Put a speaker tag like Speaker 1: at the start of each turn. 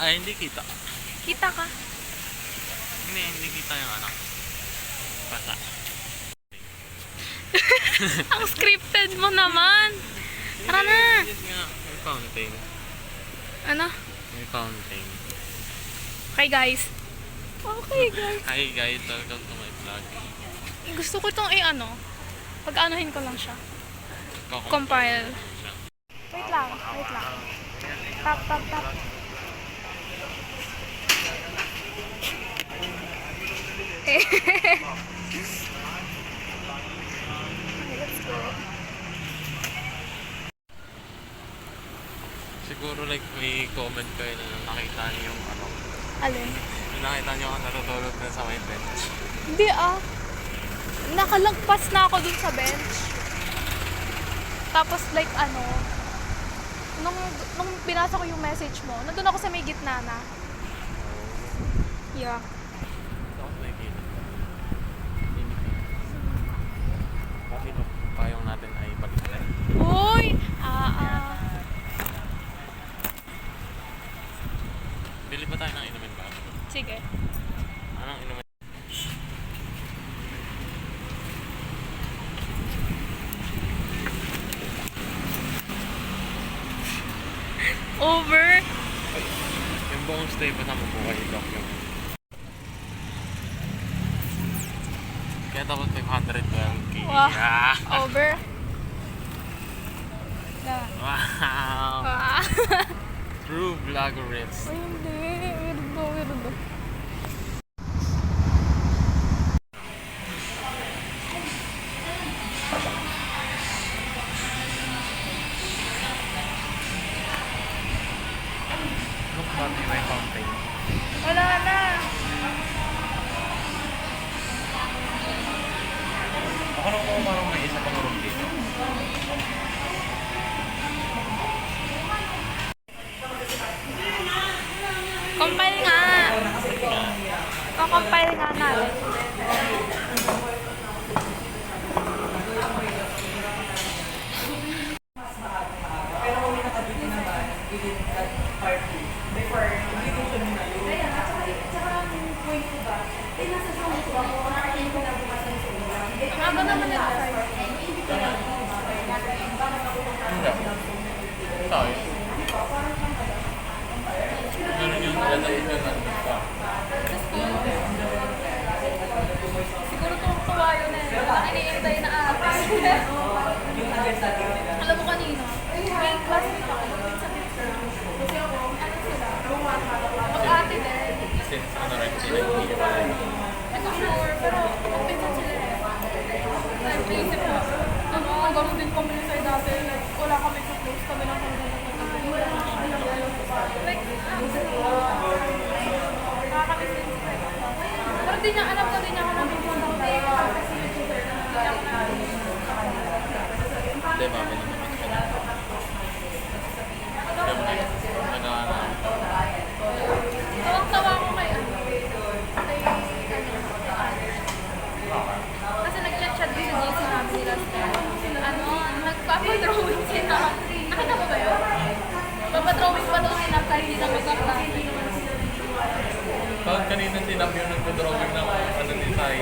Speaker 1: Ay, hindi kita.
Speaker 2: Kita ka.
Speaker 1: Hindi kita yung ano. Basa.
Speaker 2: Ang scripted mo naman. Tara na.
Speaker 1: Yes nga. May fountain.
Speaker 2: Ano?
Speaker 1: May fountain.
Speaker 2: Okay guys. Okay guys.
Speaker 1: Hi guys, welcome to my vlog.
Speaker 2: Gusto ko itong ano. Pag-anuhin ko lang siya. Compile. Wait lang. Tap. Let's go.
Speaker 1: Siguro like may comment kayo na nakita niyo yung ano.
Speaker 2: Alin?
Speaker 1: Nakita niyo ako natutulog na sa may bench.
Speaker 2: Hindi ah. Nakalagpas na ako dun sa bench. Tapos like ano, nung binasa ko yung message mo, nandun ako sa may gitna na. Yeah.
Speaker 1: Ako may kita. Bakit yung payong natin ay baliktad?
Speaker 2: Uy!
Speaker 1: Bili ba tayo ng inumin ba?
Speaker 2: Sige.
Speaker 1: Anong inumin?
Speaker 2: Over.
Speaker 1: Yung buong stay pa naman po kayo document. Kaya tapos 512k.
Speaker 2: Wow.
Speaker 1: Yeah.
Speaker 2: Over.
Speaker 1: Wow.
Speaker 2: Ah.
Speaker 1: True vloggerist.
Speaker 2: Ay, hindi. Weirdo.
Speaker 1: Look natin may fountain.
Speaker 2: Wala na.
Speaker 1: Ako lang po parang may isa pang room dito.
Speaker 2: Compile nga. Compile nga natin. Haba naman ito, sir.
Speaker 1: Sorry. Ano yung lalagay na nandito?
Speaker 2: Siguro tuwa yun eh. Iniintay na ate. Alam mo kanina, may classmate ako. Kasi ako, ano sila? Mag-ate din.
Speaker 1: Since ano rin sila hindi pala.
Speaker 2: Ito sure, pero magpinsan sila eh. Naisip ko, ganun din kami sa dati. Like, wala kami sa close kami lang kami na like, nakakamiss din sila. Pero di niya alam ko, di niya ako namin kung ano kasi YouTuber na hindi ako na
Speaker 1: Hindi, mami naman ito ka na. Nagawa na.
Speaker 2: tawang-tawa ko kay kasi nag-chat-chat din sa GC namin sila. Nagpapadrawing sila. Nakita mo ba yun? Papadrawing pa daw sila kahit hindi na mag-apply.
Speaker 1: Bakit kanina tinap yung nagpa-drawing ng ano ni Sai?